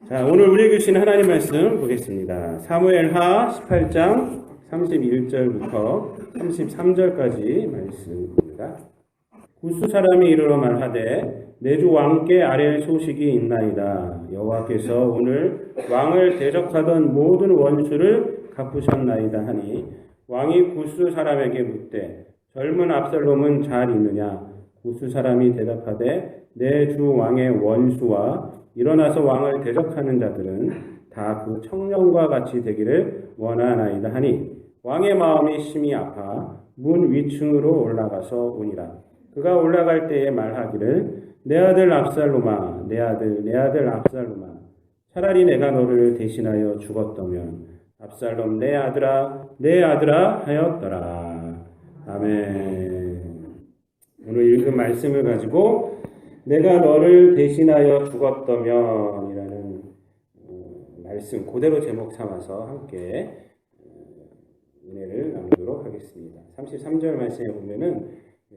자, 오늘 우리에게 주신 하나님 말씀 보겠습니다. 사무엘하 18장 31절부터 33절까지 말씀입니다. 구스 사람이 이르러 말하되 내 주 왕께 아랠 소식이 있나이다. 여호와께서 오늘 왕을 대적하던 모든 원수를 갚으셨나이다 하니 왕이 구스 사람에게 묻되 젊은 압살롬은 잘 있느냐? 구스 사람이 대답하되 내 주 왕의 원수와 일어나서 왕을 대적하는 자들은 다 그 청년과 같이 되기를 원하나이다 하니 왕의 마음이 심히 아파 문 위층으로 올라가서 오니라. 그가 올라갈 때에 말하기를 내 아들 압살롬아, 내 아들 압살롬아, 차라리 내가 너를 대신하여 죽었더면 압살롬 내 아들아 하였더라. 아멘. 오늘 읽은 말씀을 가지고 내가 너를 대신하여 죽었더면 이라는 말씀 그대로 제목 삼아서 함께 은혜를 나누도록 하겠습니다. 33절 말씀에 보면은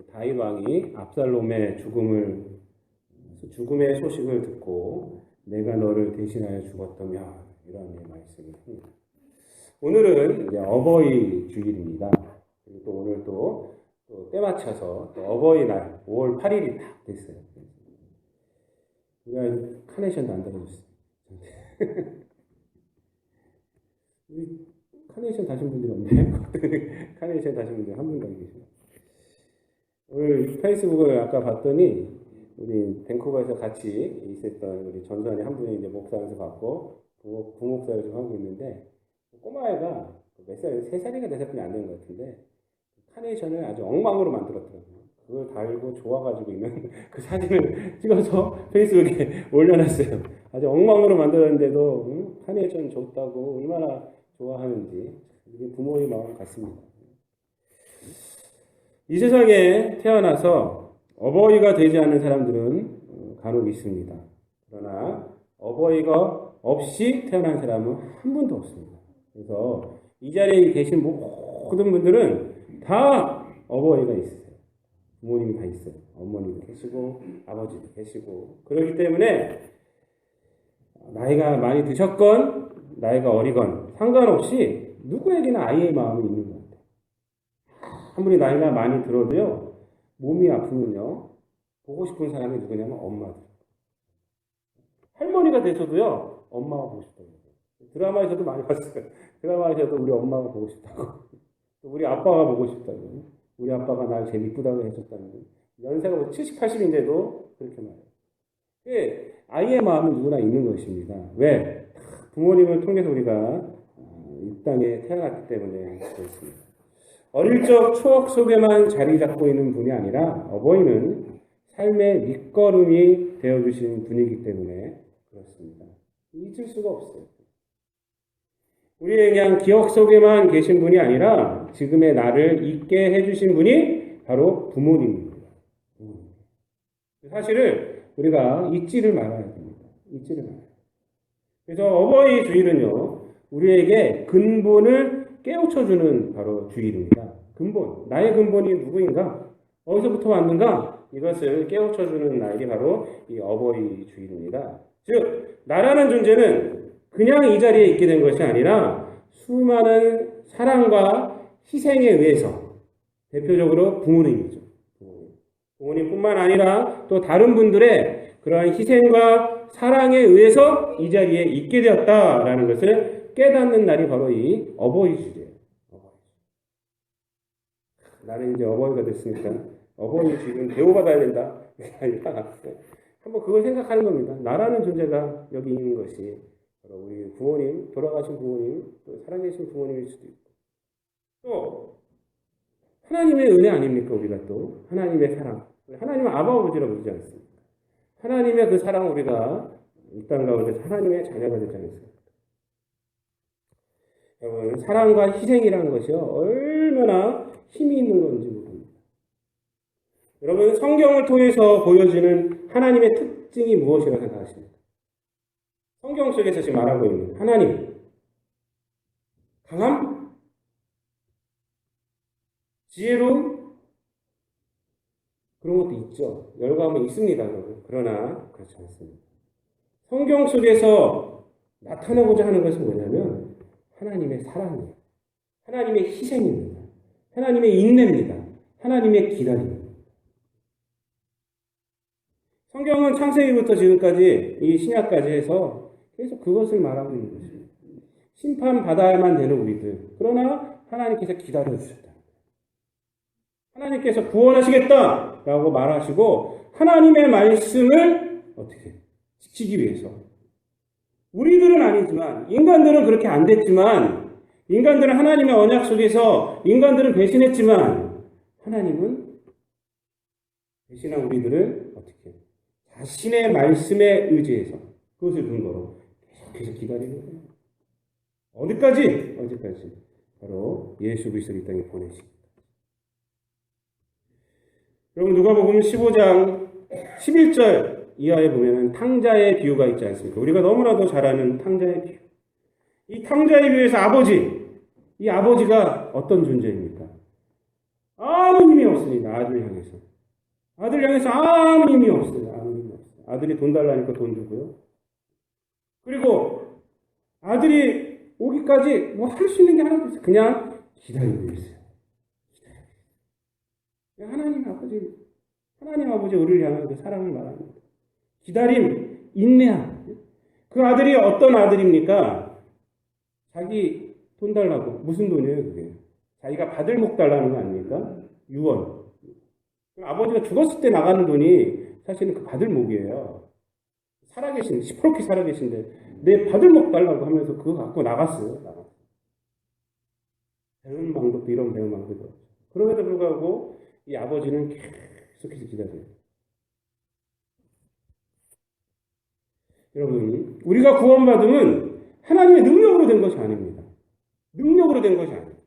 다윗 왕이 압살롬의 죽음의 소식을 듣고 내가 너를 대신하여 죽었더면 이런 말씀입니다. 오늘은 이제 어버이 주일입니다. 그리고 또 오늘 또 때맞춰서 또 어버이날 5월 8일이 딱 됐어요. 우리가 카네이션도 안 들어줬어요. 카네이션 다신 분들이 없네요. 카네이션 다신 분들 한 분도 안 계시네요. 오늘 페이스북을 아까 봤더니 우리 밴쿠버에서 같이 있었던 우리 전선이 한 분이 이제 목사에서 받고 부목사를 좀 하고 있는데 꼬마애가 몇 살, 3살인가 4살뿐이 안 되는 것 같은데 카네이션을 아주 엉망으로 만들었더라고요. 그걸 달고 좋아가지고 있는 그 사진을 찍어서 페이스북에 올려놨어요. 아주 엉망으로 만들었는데도 카네이션 좋다고 얼마나 좋아하는지 이게 부모의 마음 같습니다. 이 세상에 태어나서 어버이가 되지 않는 사람들은 간혹 있습니다. 그러나 어버이가 없이 태어난 사람은 한 분도 없습니다. 그래서 이 자리에 계신 모든 분들은 다 어버이가 있으세요. 부모님이 다 있어요. 어머니도 계시고 아버지도 계시고 그렇기 때문에 나이가 많이 드셨건 나이가 어리건 상관없이 누구에게나 아이의 마음이 있는 것 같아요. 아무리 나이가 많이 들어도요. 몸이 아프면요. 보고 싶은 사람이 누구냐면 엄마들. 할머니가 돼서도요. 엄마가 보고 싶다고 해요. 드라마에서도 많이 봤어요. 드라마에서도 우리 엄마가 보고 싶다고. 우리 아빠가 보고 싶다고. 우리 아빠가 날 제일 이쁘다고 해줬다는 거예요. 연세가 70, 80인데도 그렇게 말해요. 아이의 마음은 누구나 있는 것입니다. 왜? 부모님을 통해서 우리가 이 땅에 태어났기 때문에 그렇습니다. 어릴 적 추억 속에만 자리 잡고 있는 분이 아니라 어버이는 삶의 밑거름이 되어주시는 분이기 때문에 그렇습니다. 잊을 수가 없어요. 우리의 그냥 기억 속에만 계신 분이 아니라 지금의 나를 있게 해주신 분이 바로 부모님입니다. 사실을 우리가 잊지를 말아야 됩니다. 잊지를 말아야 돼요. 그래서 어버이 주일은요, 우리에게 근본을 깨우쳐주는 바로 주일입니다. 근본, 나의 근본이 누구인가? 어디서부터 왔는가? 이것을 깨우쳐주는 날이 바로 이 어버이 주일입니다. 즉, 나라는 존재는 그냥 이 자리에 있게 된 것이 아니라 수많은 사랑과 희생에 의해서 대표적으로 부모님이죠. 부모님뿐만 아니라 또 다른 분들의 그러한 희생과 사랑에 의해서 이 자리에 있게 되었다라는 것을 깨닫는 날이 바로 이 어버이 주일이에요. 나는 이제 어버이가 됐으니까 어버이 주일은 대우받아야 된다. 한번 그걸 생각하는 겁니다. 나라는 존재가 여기 있는 것이 바로 우리 부모님, 돌아가신 부모님, 또 살아계신 부모님일 수도 있고 또 하나님의 은혜 아닙니까? 우리가 또 하나님의 사랑, 하나님은 아버지라고 부르지 않습니까? 하나님의 그 사랑 우리가 이 땅 가운데 하나님의 자녀가 되지 않습니까? 여러분, 사랑과 희생이라는 것이 얼마나 힘이 있는 건지 모릅니다. 여러분, 성경을 통해서 보여지는 하나님의 특징이 무엇이라고 생각하십니까? 성경 속에서 지금 말하고 있는 하나님, 강함, 지혜로움, 그런 것도 있죠. 열과함은 있습니다, 여러분. 그러나 그렇지 않습니다. 성경 속에서 나타나고자 하는 것은 뭐냐면 하나님의 사랑이에요. 하나님의 희생입니다. 하나님의 인내입니다. 하나님의 기다림입니다. 성경은 창세기부터 지금까지 이 신약까지 해서 계속 그것을 말하고 있는 것입니다. 심판받아야만 되는 우리들. 그러나 하나님께서 기다려주셨다. 하나님께서 구원하시겠다라고 말하시고 하나님의 말씀을 어떻게 지키기 위해서 우리들은 아니지만 인간들은 그렇게 안 됐지만 인간들은 하나님의 언약 속에서 인간들은 배신했지만 하나님은 배신한 우리들을 어떻게 자신의 말씀에 의지해서 그것을 근거로 계속해서 기다리는 거예요. 어디까지? 어디까지? 바로 예수 그리스도를 이 땅에 보내십니다. 여러분 누가복음 15장 11절 이하에 보면은 탕자의 비유가 있지 않습니까? 우리가 너무나도 잘 아는 탕자의 비유. 이 탕자의 비유에서 이 아버지가 어떤 존재입니까? 아무 힘이 없습니다. 아들을 향해서. 아들을 향해서 아무 힘이 없어요. 아무 힘이 없어요. 아들이 돈 달라니까 돈 주고요. 그리고 아들이 오기까지 뭐 할 수 있는 게 하나도 없어요. 그냥 기다리고 있어요. 하나님 아버지 우리를 향한 그 사랑을 말합니다. 기다림, 인내함. 그 아들이 어떤 아들입니까? 자기 돈 달라고. 무슨 돈이에요, 그게? 자기가 받을 목 달라는 거 아닙니까? 유언. 아버지가 죽었을 때 나가는 돈이 사실은 그 받을 목이에요. 시퍼렇게 살아계신데, 내 받을 목 달라고 하면서 그거 갖고 나갔어요. 배운 방법도 이런 배운 방법도 없죠. 그럼에도 불구하고 이 아버지는 계속해서 기다려요. 여러분, 우리가 구원받음은 하나님의 능력으로 된 것이 아닙니다. 능력으로 된 것이 아닙니다.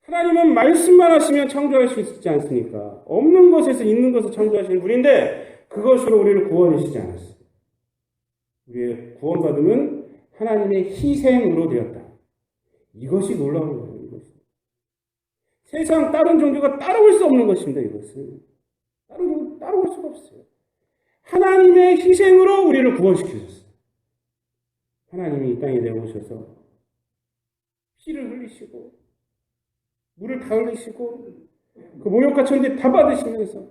하나님은 말씀만 하시면 창조할 수 있지 않습니까? 없는 것에서 있는 것을 창조하시는 분인데 그것으로 우리를 구원하시지 않았어요. 우리의 구원받음은 하나님의 희생으로 되었다. 이것이 놀라운 거예요. 세상 다른 종교가 따라올 수 없는 것입니다. 이것은 다른 종교 따라올 수가 없어요. 하나님의 희생으로 우리를 구원시키셨어요. 하나님이 이 땅에 내오셔서 피를 흘리시고 물을 다 흘리시고 그 모욕과 천대 다 받으시면서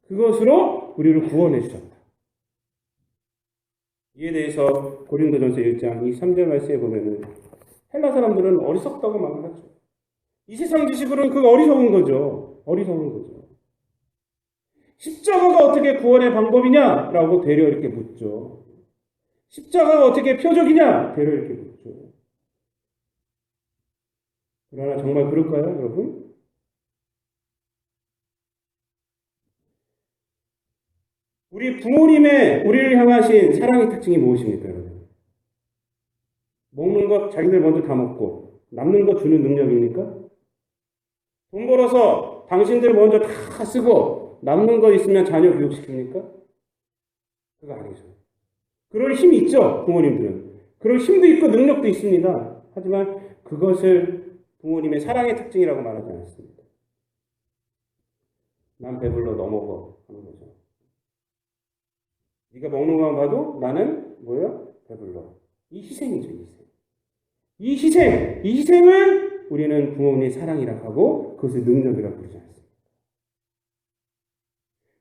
그것으로 우리를 구원해 주셨다. 이에 대해서 고린도전서 1장 이 3절 말씀에 보면은 헬라 사람들은 어리석다고 말하죠. 이 세상 지식으로는 그거 어리석은 거죠. 어리석은 거죠. 십자가가 어떻게 구원의 방법이냐라고 되려 이렇게 묻죠. 십자가가 어떻게 표적이냐? 되려 이렇게 묻죠. 그러나 정말 그럴까요, 여러분? 우리 부모님의 우리를 향하신 사랑의 특징이 무엇입니까, 여러분? 먹는 것 자기들 먼저 다 먹고 남는 거 주는 능력입니까? 돈 벌어서 당신들 먼저 다 쓰고 남는 거 있으면 자녀 교육시킵니까? 그거 아니죠. 그럴 힘이 있죠, 부모님들은. 그럴 힘도 있고 능력도 있습니다. 하지만 그것을 부모님의 사랑의 특징이라고 말하지 않습니다. 난 배불러, 너 먹어 하는 거죠. 네가 먹는 것만 봐도 나는 뭐예요? 배불러. 이 희생이죠, 이 희생. 이 희생을 우리는 부모님의 사랑이라고 하고 그것을 능력이라고 부르지 않습니다.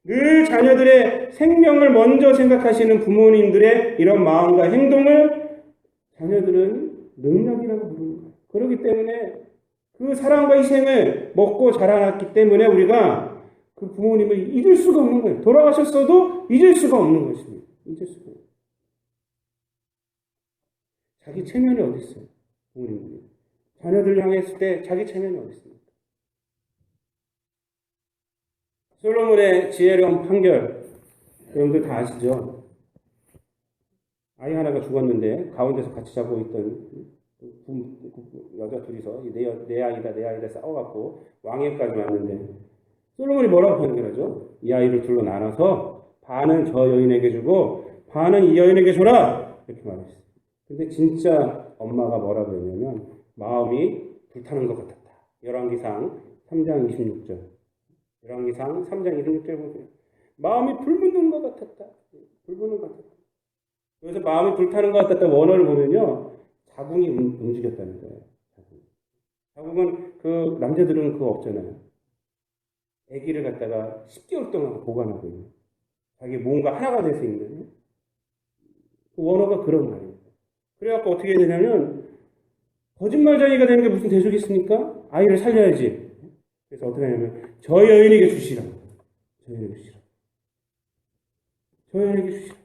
늘 자녀들의 생명을 먼저 생각하시는 부모님들의 이런 마음과 행동을 자녀들은 능력이라고 부르는 거예요. 그렇기 때문에 그 사랑과 희생을 먹고 자라났기 때문에 우리가 그 부모님을 잊을 수가 없는 거예요. 돌아가셨어도 잊을 수가 없는 것입니다. 잊을 수가 없어요. 자기 체면이 어디 있어요? 부모님들이. 자녀들 향했을 때 자기 체면이 어디 있습니까? 솔로몬의 지혜로운 판결, 여러분들 다 아시죠? 아이 하나가 죽었는데 가운데서 같이 자고 있던 여자 둘이서 내 아이다 싸워갖고 왕위까지 왔는데 솔로몬이 뭐라고 판결하죠? 이 아이를 둘로 나눠서 반은 저 여인에게 주고 반은 이 여인에게 줘라! 이렇게 말했어요. 근데 진짜 엄마가 뭐라고 했냐면 마음이 불타는 것 같았다. 열왕기상 3장 26절. 열왕기상 3장 26절 보세요. 마음이 불붙는 것 같았다. 불붙는 것 같았다. 그래서 마음이 불타는 것 같았던 원어를 보면요. 자궁이 움직였다는 거예요. 자궁은 그 남자들은 그거 없잖아요. 아기를 갖다가 10개월 동안 보관하고 있는. 자기 몸과 하나가 될 수 있는. 그 원어가 그런 말입니다. 그래갖고 어떻게 해야 되냐면 거짓말쟁이가 되는 게 무슨 대속이 있습니까? 아이를 살려야지. 그래서 어떻게 하냐면 저 여인에게 주시라. 저 여인에게 주시라. 저 여인에게 주시라.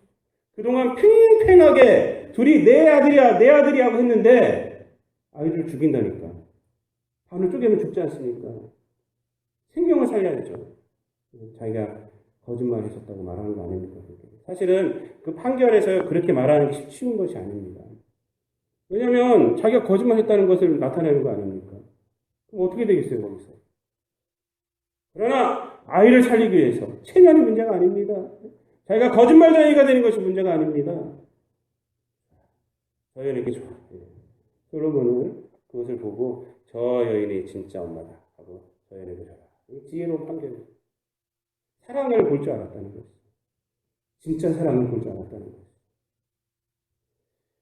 그동안 팽팽하게 둘이 내 아들이야 내 아들이라고 했는데 아이를 죽인다니까. 반을 쪼개면 죽지 않습니까? 생명을 살려야죠. 자기가 거짓말을 했었다고 말하는 거 아닙니까? 사실은 그 판결에서 그렇게 말하는 게 쉬운 것이 아닙니다. 왜냐하면 자기가 거짓말했다는 것을 나타내는 거 아닙니까? 그럼 어떻게 되겠어요, 거기서? 그러나 아이를 살리기 위해서 체면이 문제가 아닙니다. 자기가 거짓말쟁이가 되는 것이 문제가 아닙니다. 저 여인에게 좋아. 솔로몬은 그것을 보고 저 여인이 진짜 엄마다 하고 저 여인에게 줘라. 지혜로운 판결입니다. 사랑을 볼 줄 알았다는 것이죠. 진짜 사랑을 볼 줄 알았다는 것이죠.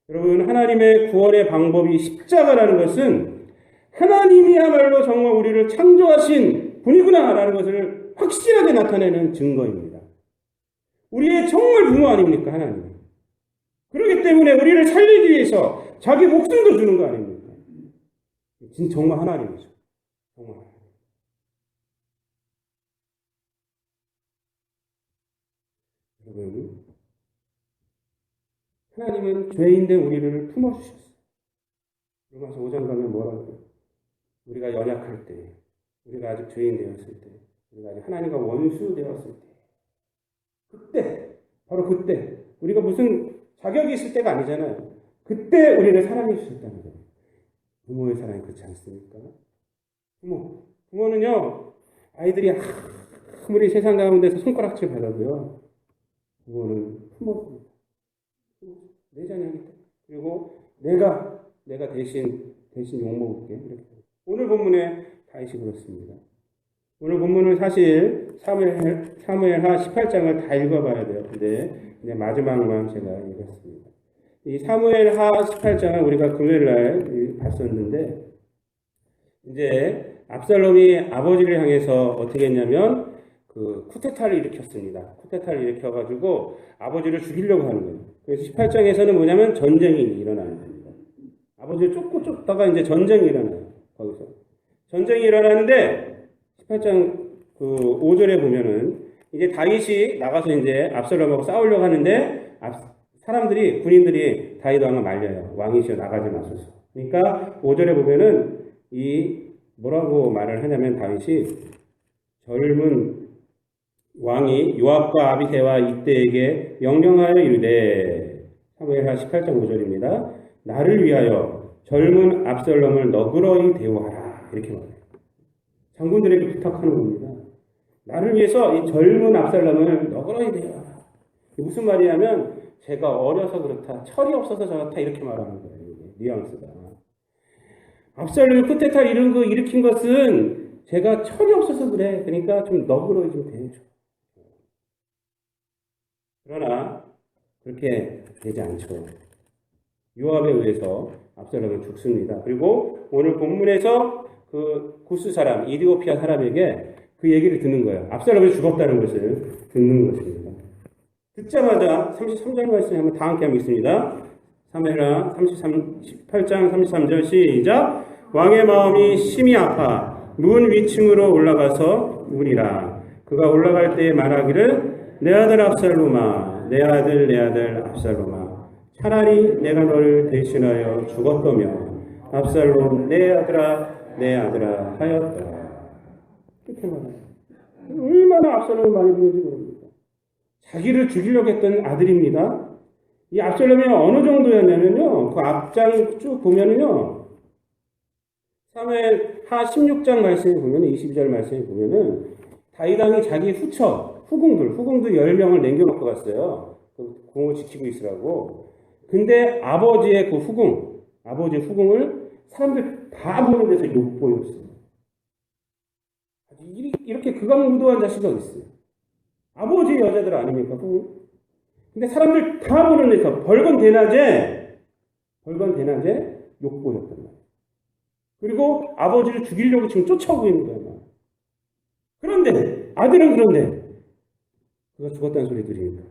여러분, 하나님의 구원의 방법이 십자가라는 것은 하나님이야말로 정말 우리를 창조하신 분이구나라는 것을 확실하게 나타내는 증거입니다. 우리의 정말 부모 아닙니까, 하나님? 그렇기 때문에 우리를 살리기 위해서 자기 목숨도 주는 거 아닙니까? 진짜 정말 하나님이죠. 정말. 여러분, 하나님은 죄인된 우리를 품어주셨어요. 로마서 5장 가면 뭐라고 해요? 우리가 연약할 때, 우리가 아직 죄인 되었을 때, 우리가 아직 하나님과 원수 되었을 때, 그때, 바로 그때, 우리가 무슨 자격이 있을 때가 아니잖아요. 그때 우리를 사랑해 주셨다는 거예요. 부모의 사랑이 그렇지 않습니까? 부모는요, 아이들이 아무리 세상 가운데서 손가락질 받아도요, 부모는 품어줍니다. 내 자녀이기 때문에. 그리고 내가 대신 욕먹을게. 이렇게. 오늘 본문에 다윗이 그렇습니다. 오늘 본문은 사실 사무엘하 18장을 다 읽어봐야 돼요. 근데 이제 마지막만 제가 읽었습니다. 이 사무엘하 18장은 우리가 금요일날 봤었는데 이제 압살롬이 아버지를 향해서 어떻게 했냐면 그 쿠데타를 일으켰습니다. 쿠데타를 일으켜가지고 아버지를 죽이려고 하는 거예요. 그래서 18장에서는 뭐냐면 전쟁이 일어나는 겁니다. 아버지를 쫓다가 이제 전쟁이 일어나요. 거기서. 전쟁이 일어나는데 18장 그 5절에 보면은 이제 다윗이 나가서 이제 압살롬하고 싸우려고 하는데 사람들이 군인들이 다윗 왕을 말려요. 왕이시여 나가지 마소서. 그러니까 5절에 보면은 이 뭐라고 말을 하냐면 다윗이 젊은 왕이 요압과 아비새와 이때에게 명령하여 이르되 사무엘하 18장 5절입니다. 나를 위하여 젊은 압살롬을 너그러이 대우하라. 이렇게 말해요. 장군들에게 부탁하는 겁니다. 나를 위해서 이 젊은 압살롬을 너그러이 대우하라. 무슨 말이냐면 제가 어려서 그렇다. 철이 없어서 저렇다. 이렇게 말하는 거예요. 뉘앙스가. 압살롬이 쿠데타 이런 거 일으킨 것은 제가 철이 없어서 그래. 그러니까 좀 너그러이 좀 대해줘. 그러나 그렇게 되지 않죠. 요압에 의해서 압살롬은 죽습니다. 그리고 오늘 본문에서 그 구스 사람, 이디오피아 사람에게 그 얘기를 듣는 거예요. 압살롬이 죽었다는 것을 듣는 것입니다. 듣자마자 33절 말씀 한번 다 함께 하겠습니다. 사무엘하 18장 33절 시작. 왕의 마음이 심히 아파 문 위층으로 올라가서 우리라. 그가 올라갈 때에 말하기를 내 아들 압살롬아, 내 아들 압살롬아, 차라리 내가 너를 대신하여 죽었더며 압살롬 내 아들아 하였다. 이렇게 말해요. 얼마나 압살롬을 많이 부르는지 모릅니다. 자기를 죽이려고 했던 아들입니다. 이 압살롬이 어느 정도였냐면요, 그 앞장 쭉 보면은요, 사무엘하 16장 말씀에 보면 22절 말씀에 보면은 다윗 왕이 자기 후궁들 10명을 남겨놓고 갔어요. 그 궁을 지키고 있으라고. 근데 아버지의 후궁을 사람들 다 보는 데서 욕보였어요. 이렇게 극악무도한 자식이 어디 있어요? 아버지의 여자들 아닙니까? 후궁? 근데 사람들 다 보는 데서 벌건 대낮에 욕보였단 말이에요. 그리고 아버지를 죽이려고 지금 쫓아오고 있는 거예요. 그런데 아들은 그가 죽었다는 소리 들으니까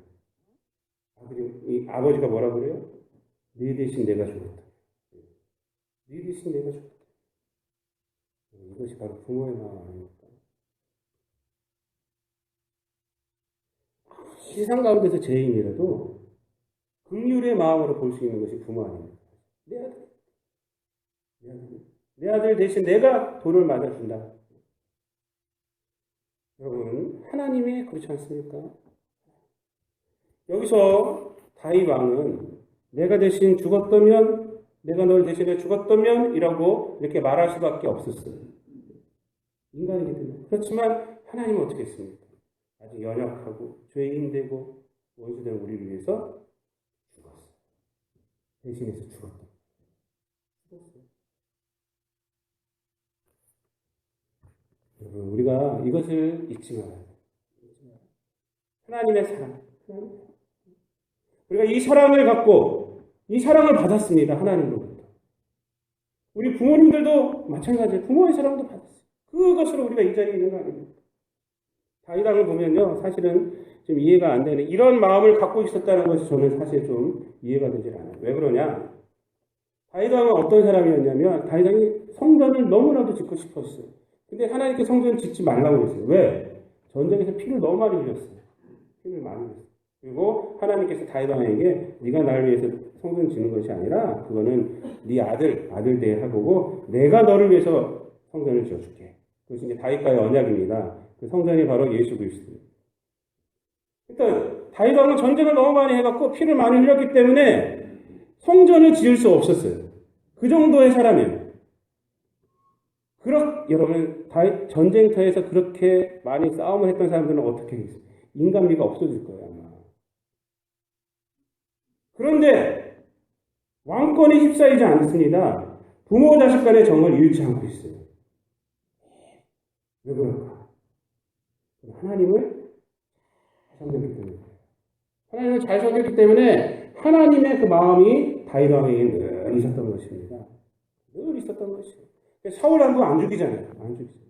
이 아버지가 뭐라 그래요? 네 대신 내가 죽었다. 네 대신 내가 죽었다. 이것이 바로 부모의 마음 아닙니까? 세상 가운데서 죄인이라도 긍휼의 마음으로 볼 수 있는 것이 부모 아닙니까? 내 아들 대신 내가 돌을 맞아준다. 여러분, 하나님이 그렇지 않습니까? 여기서 다윗 왕은 내가 대신 죽었다면, 내가 널 대신해 죽었다면 이라고 이렇게 말할 수밖에 없었어요. 인간이기 때문에. 그렇지만 하나님은 어떻게 했습니까? 아주 연약하고 죄인되고 원수된 우리를 위해서 죽었어요. 대신해서 죽었다. 여러분, 우리가 이것을 잊지 말아야 돼요. 하나님의 사랑. 우리가 이 사랑을 갖고 이 사랑을 받았습니다. 하나님으로부터. 우리 부모님들도 마찬가지예요. 부모의 사랑도 받았어요. 그것으로 우리가 이 자리에 있는 거 아닙니까? 다윗 왕을 보면요, 사실은 좀 이해가 안 되는 이런 마음을 갖고 있었다는 것이 저는 사실 좀 이해가 되질 않아요. 왜 그러냐? 다윗 왕은 어떤 사람이었냐면 다윗 왕이 성전을 너무나도 짓고 싶었어요. 근데 하나님께 성전을 짓지 말라고 했어요. 왜? 전쟁에서 피를 너무 많이 흘렸어요. 피를 많이 흘렸어요. 그리고 하나님께서 다윗 왕에게 네가 나를 위해서 성전 짓는 것이 아니라 그거는 네 아들 대하고 내가 너를 위해서 성전을 지어줄게. 그것이 이제 다윗과의 언약입니다. 그 성전이 바로 예수 그리스도예요. 일단 다윗 왕은 전쟁을 너무 많이 해갖고 피를 많이 흘렸기 때문에 성전을 지을 수 없었어요. 그 정도의 사람이에요. 여러분, 전쟁터에서 그렇게 많이 싸움을 했던 사람들은 어떻게 했어요? 인간미가 없어질 거예요, 아마. 그런데 왕권이 휩싸이지 않습니다. 부모 자식 간의 정을 잃지 않고 있어요. 왜 그럴까? 하나님을 잘 섬겼기 때문에. 하나님을 잘 섬겼기 때문에 하나님의 그 마음이 다윗 왕에게 늘 있었던 것입니다. 늘 있었던 것이에요. 사울 왕도 안 죽이잖아요. 안 죽이잖아요.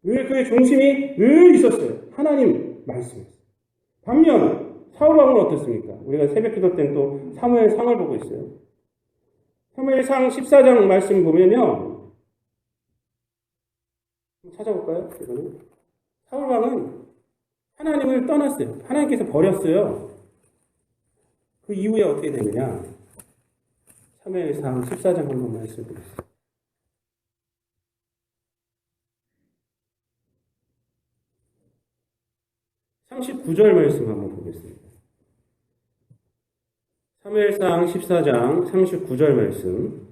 늘 그의 중심이 늘 있었어요. 하나님 말씀이었어요. 반면 사울 왕은 어떻습니까? 우리가 새벽 기도 때는 또 사무엘상을 보고 있어요. 사무엘상 14장 말씀 보면요. 찾아볼까요? 이거는. 사울 왕은 하나님을 떠났어요. 하나님께서 버렸어요. 그 이후에 어떻게 되느냐? 사무엘상 14장 한번 말씀 보겠습니다. 39절 말씀 한번 보겠습니다. 사무엘상 14장 39절 말씀.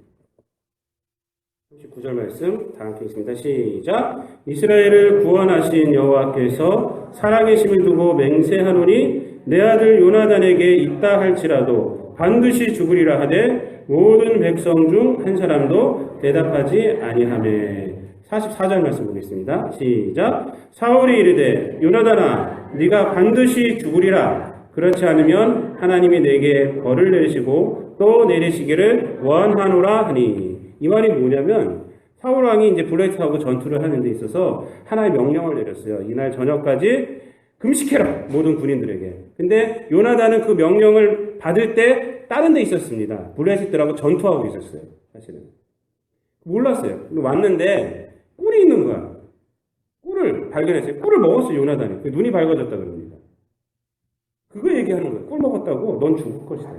39절 말씀 다 함께 있습니다. 시작. 이스라엘을 구원하신 여호와께서 살아계심을 두고 맹세하노니 내 아들 요나단에게 있다 할지라도 반드시 죽으리라 하되 모든 백성 중 한 사람도 대답하지 아니하매. 44절 말씀 보겠습니다. 시작. 사울이 이르되 요나단아 네가 반드시 죽으리라. 그렇지 않으면 하나님이 내게 벌을 내리시고 또 내리시기를 원하노라 하니. 이 말이 뭐냐면 사울 왕이 이제 블레셋하고 전투를 하는 데 있어서 하나의 명령을 내렸어요. 이날 저녁까지 금식해라 모든 군인들에게. 근데 요나단은 그 명령을 받을 때 다른 데 있었습니다. 블레셋들하고 전투하고 있었어요. 사실은 몰랐어요. 왔는데 꿀이 있는 거야. 꿀을 발견했어요. 꿀을 먹었어요. 요나단이. 눈이 밝아졌다 그럽니다. 그거 얘기하는 거예요. 꿀 먹었다고 넌 죽을 것이다.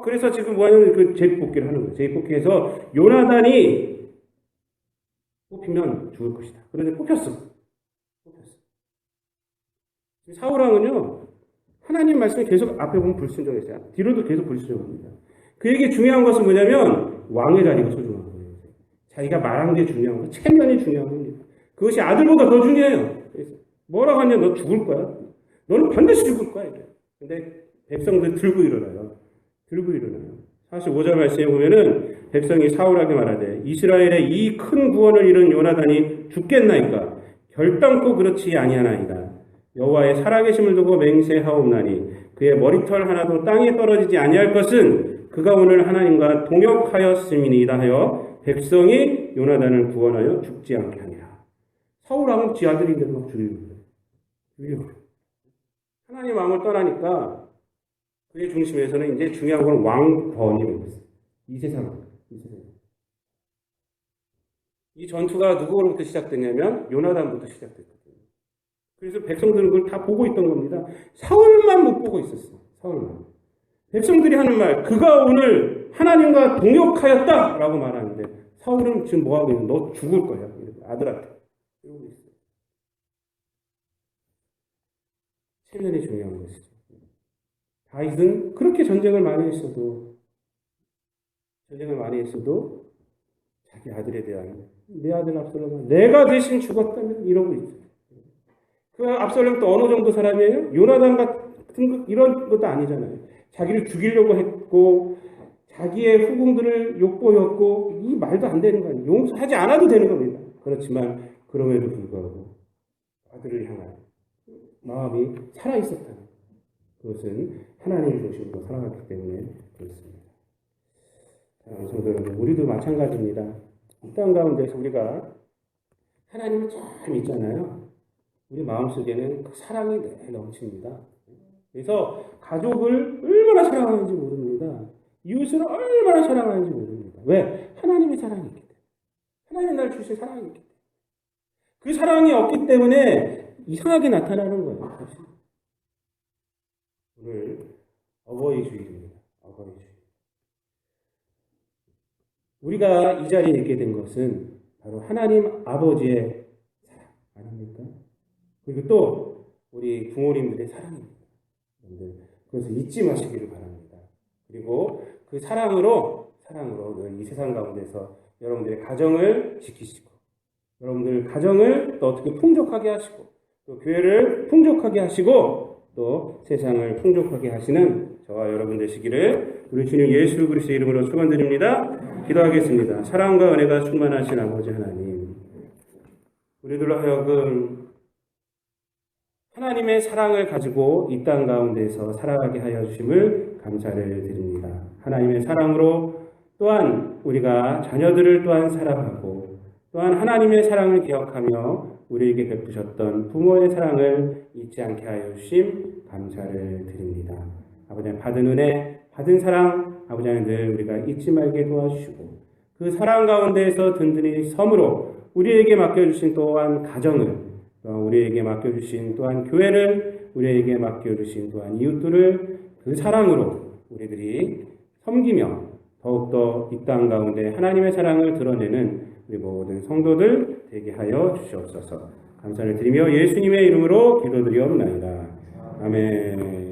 그래서 지금 뭐하냐면 그 제비뽑기를 하는 거예요. 제비뽑기에서 요나단이 뽑히면 죽을 것이다. 그런데 뽑혔어. 사울왕은요, 하나님 말씀에 계속 앞에 보면 불순종했어요. 뒤로도 계속 불순종합니다. 그에게 중요한 것은 뭐냐면 왕의 자리가 소중한 거예요. 자기가 말한 게 중요한 거, 체면이 중요한 겁니다. 그것이 아들보다 더 중요해요. 그래서 뭐라고 하냐, 너 죽을 거야. 너는 반드시 죽을 거야. 근데 백성들 들고 일어나요. 45절 말씀에 보면은 백성이 사울에게 말하되 이스라엘의 이 큰 구원을 이룬 요나단이 죽겠나이까? 결단코 그렇지 아니하나이다. 여호와의 살아계심을 두고 맹세하옵나니 그의 머리털 하나도 땅에 떨어지지 아니할 것은 그가 오늘 하나님과 동역하였음이니이다 하여 백성이 요나단을 구원하여 죽지 않게 하니라. 사울왕은 지 아들인데도 막 죽이려고. 하나님 왕을 떠나니까 그의 중심에서는 이제 중요한 건 왕권이 된 거예요. 이 세상. 이 전투가 누구로부터 시작됐냐면 요나단부터 시작됐거든요. 그래서 백성들은 그걸 다 보고 있던 겁니다. 사울만 못 보고 있었어요. 사울만. 백성들이 하는 말, 그가 오늘 하나님과 동역하였다라고 말하는데 사울은 지금 뭐하고 있는? 너 죽을 거야. 아들한테. 이러고 있어요. 체면이 중요한 것이죠. 다윗은 그렇게 전쟁을 많이 했어도 자기 아들에 대한 내 아들 압살롬은 내가 대신 죽었다면 이러고 있어요. 그 압살롬 또 어느 정도 사람이에요? 요나단 같은 이런 것도 아니잖아요. 자기를 죽이려고 했고 자기의 후궁들을 욕보였고 이 말도 안 되는 거예요. 용서하지 않아도 되는 겁니다. 그렇지만 그럼에도 불구하고 아들을 향한 마음이 살아있었다는 그것은 하나님 중심으로 살아갔기 때문에 그렇습니다. 사랑하는 성도 여러분, 우리도 마찬가지입니다. 이 땅 가운데서 우리가 하나님을 참 믿잖아요. 우리 마음속에는 그 사랑이 늘 넘칩니다. 그래서 가족을 얼마나 사랑하는지 모릅니다. 이웃을 얼마나 사랑하는지 모릅니다. 왜? 하나님의 사랑이 있기 때문에. 하나님의 날 주신 사랑이 있기 때문에. 그 사랑이 없기 때문에 이상하게 나타나는 거예요. 사실. 오늘 어버이 주일입니다. 어버이 주일. 우리가 이 자리에 있게 된 것은 바로 하나님 아버지의 사랑 아닙니까? 그리고 또 우리 부모님들의 사랑입니다. 그것을 잊지 마시기를 바랍니다. 그리고 그 사랑으로 늘 이 세상 가운데서 여러분들의 가정을 지키시고 여러분들 가정을 또 어떻게 풍족하게 하시고 또 교회를 풍족하게 하시고 또 세상을 풍족하게 하시는 저와 여러분 되시기를 우리 주님 예수 그리스도의 이름으로 축원드립니다. 기도하겠습니다. 사랑과 은혜가 충만하신 아버지 하나님, 우리들로 하여금 하나님의 사랑을 가지고 이 땅 가운데서 살아가게 하여 주심을 감사를 드립니다. 하나님의 사랑으로 또한 우리가 자녀들을 또한 사랑하고 또한 하나님의 사랑을 기억하며 우리에게 베푸셨던 부모의 사랑을 잊지 않게 하여 주심 감사를 드립니다. 아버지 받은 은혜, 받은 사랑 아버지 늘 우리가 잊지 말게 도와주시고 그 사랑 가운데에서 든든히 섬으로 우리에게 맡겨주신 또한 가정을 우리에게 맡겨주신 또한 교회를 우리에게 맡겨주신 또한 이웃들을 그 사랑으로 우리들이 섬기며 더욱더 이 땅 가운데 하나님의 사랑을 드러내는 우리 모든 성도들 되게 하여 주시옵소서. 감사를 드리며 예수님의 이름으로 기도드리옵나이다. 아멘.